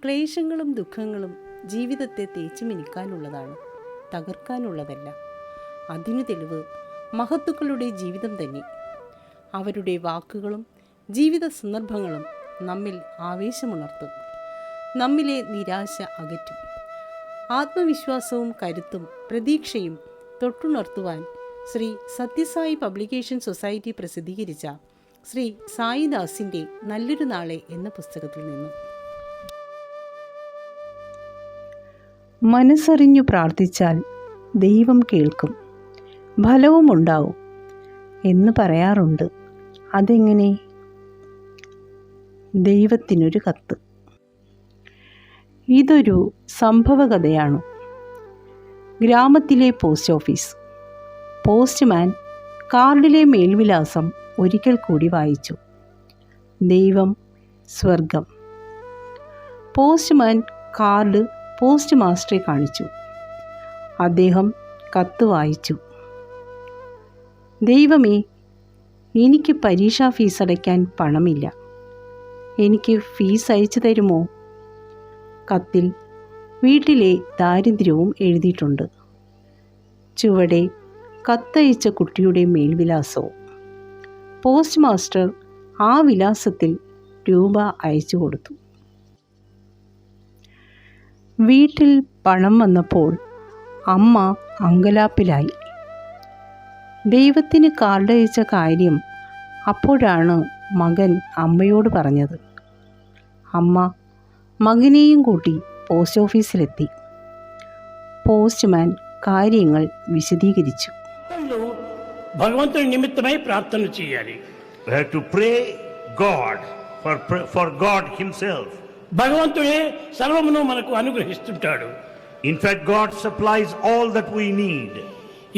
ക്ലേശങ്ങളും ദുഃഖങ്ങളും ജീവിതത്തെ തേച്ചു മിനുക്കാനുള്ളതാണ്, തകർക്കാനുള്ളതല്ല. അതിനു തെളിവ് മഹത്തുക്കളുടെ ജീവിതം തന്നെ. അവരുടെ വാക്കുകളും ജീവിത സന്ദർഭങ്ങളും നമ്മിൽ ആവേശമുണർത്തും, നമ്മിലെ നിരാശ അകറ്റും. ആത്മവിശ്വാസവും കരുത്തും പ്രതീക്ഷയും തൊട്ടുണർത്തുവാൻ ശ്രീ സത്യസായി പബ്ലിക്കേഷൻ സൊസൈറ്റി പ്രസിദ്ധീകരിച്ച ശ്രീ സായിദാസിൻ്റെ നല്ലൊരു നാളെ എന്ന പുസ്തകത്തിൽ നിന്നും. മനസ്സറിഞ്ഞു പ്രാർത്ഥിച്ചാൽ ദൈവം കേൾക്കും, ഫലവുമുണ്ടാവും എന്ന് പറയാറുണ്ട്. അതെങ്ങനെ? ദൈവത്തിനൊരു കത്ത്. ഇതൊരു സംഭവകഥയാണ്. ഗ്രാമത്തിലെ പോസ്റ്റ് ഓഫീസ്. പോസ്റ്റ്മാൻ കാർഡിലെ മേൽവിലാസം ഒരിക്കൽ കൂടി വായിച്ചു. ദൈവം, സ്വർഗം. പോസ്റ്റ്മാൻ കാർഡ് പോസ്റ്റ് മാസ്റ്ററെ കാണിച്ചു. അദ്ദേഹം കത്ത് വായിച്ചു. ദൈവമേ, എനിക്ക് പരീക്ഷാ ഫീസ് അടയ്ക്കാൻ പണമില്ല. എനിക്ക് ഫീസ് അയച്ചു തരുമോ? കത്തിൽ വീട്ടിലെ ദാരിദ്ര്യവും എഴുതിയിട്ടുണ്ട്. ചുവടെ കത്തയച്ച കുട്ടിയുടെ മേൽവിലാസവും. പോസ്റ്റ് മാസ്റ്റർ ആ വിലാസത്തിൽ രൂപ അയച്ചു കൊടുത്തു. വീട്ടിൽ പണം വന്നപ്പോൾ അമ്മ അങ്കലാപ്പിലായി. ദൈവത്തിന് കാർഡയച്ച കാര്യം അപ്പോഴാണ് മകൻ അമ്മയോട് പറഞ്ഞത്. അമ്മ മകനെയും കൂട്ടി പോസ്റ്റ് ഓഫീസിലെത്തി. പോസ്റ്റ്മാൻ കാര്യങ്ങൾ വിശദീകരിച്ചു. ഭഗವಂತನ നിമിത്തമായി പ്രാർത്ഥന ചെയ്യാలి. We have to pray God for God himself. భగవంతుడే సర్వమును మనకు అనుగ్రహిస్తుంటాడు. In fact, God supplies all that we need.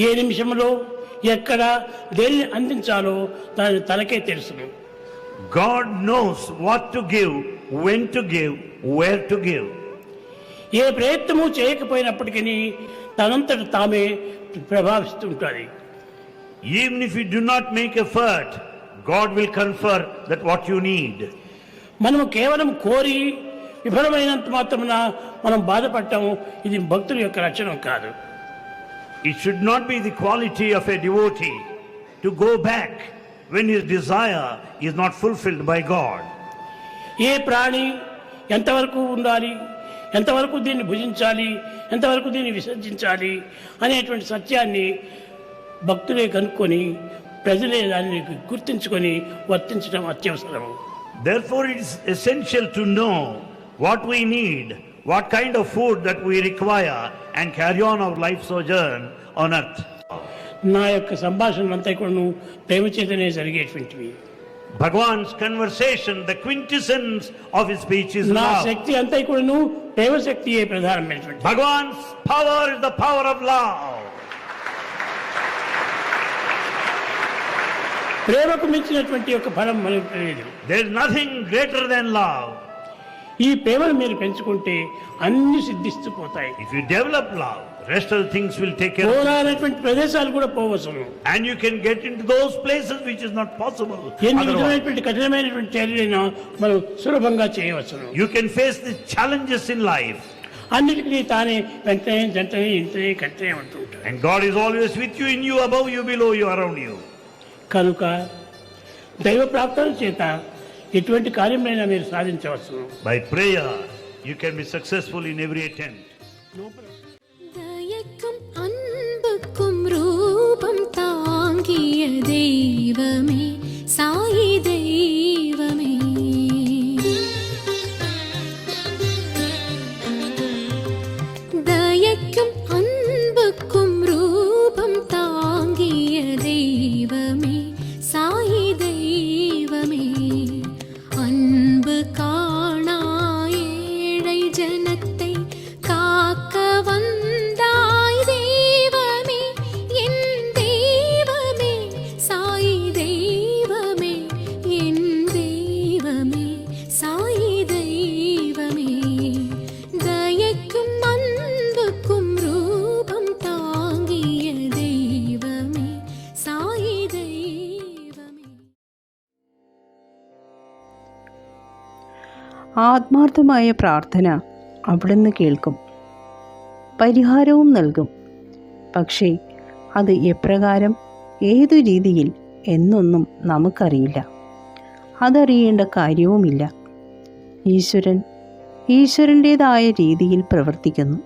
ఏ నిమిషంలో ఎక్కడ దేన్ని అందించాలో దాని తనకే తెలుసును. God knows what to give, when to give, where to give. ఏ ప్రయత్నము చేయకపోయినప్పటికీ తనంతట తామే ప్రభావిస్తుంటుంది. Even if you do not make effort, God will confer that what you need. మనము కేవలం కోరి విఫలమైనంత మాత్రమున మనం బాధపడటం ఇది భక్తుల యొక్క లక్షణం కాదు. It should not be the quality of a devotee to go back when his desire is not fulfilled by God. ఏ ప్రాణి ఎంతవరకు ఉండాలి, ఎంతవరకు దీన్ని భుజించాలి, ఎంతవరకు దీన్ని విసర్జించాలి అనేటువంటి సత్యాన్ని భక్తులే కనుక్కొని ప్రజలే దాన్ని గుర్తించుకొని వర్తించడం అత్యవసరం. Therefore, it is essential to know what we need, what kind of food that we require, and carry on our life sojourn on earth. నా యొక్క సంభాషణలంతా కూడా ప్రేమ చేతనే జరిగేటువంటివి. Bhagwan's conversation, the quintessence of his speech is నా love. శక్తి అంతా కూడా ప్రేమ శక్తియే ప్రధానమైనటువంటి. Bhagwan's power is the power of love. ప్రేమకు మించినటువంటి యొక్క ఫలం మనకు తెలియదు. There is nothing greater than love. ఈ ప్రేమను మీరు పెంచుకుంటే అన్ని సిద్ధిస్తూ పోతాయి. If you develop love, rest of the things will take care of you. పోరానటువంటి ప్రదేశాలు కూడా పోవచ్చును. And you can get into those places which is not possible ఎన్ని otherwise. విధమైనటువంటి కఠినమైనటువంటి చర్యలైనా మనం సులభంగా చేయవచ్చును. You can face the challenges in life. అన్నిటికీ తానే వెంటనే జంటనే ఇంటనే కట్టనే ఉంటుంటాడు. And God is always with you, in you, above you, below you, around you. కనుక దైవ ప్రార్థన చేత ఎటువంటి కార్యమైనా మీరు సాధించవచ్చు. By prayer, you can be successful in every attempt. ദയക്കും അൻപുക്കും രൂപം താങ്ങിയ ദൈവമേ, സായി ദൈവമേ. ദയക്കും അൻപുക്കും രൂപം താങ്ങിയ ദൈവമേ, സായി ദൈവമേ. அன்பு காணாயேழை ஜனத்தை காக்க வந்தாய் தெய்வமே, என் தெய்வமே, சாய் தெய்வமே. ആത്മാർത്ഥമായ പ്രാർത്ഥന അവിടുന്ന് കേൾക്കും, പരിഹാരവും നൽകും. പക്ഷേ അത് എപ്രകാരം, ഏതു രീതിയിൽ എന്നൊന്നും നമുക്കറിയില്ല, അതറിയേണ്ട കാര്യവുമില്ല. ഈശ്വരൻ്റേതായ രീതിയിൽ പ്രവർത്തിക്കുന്നു.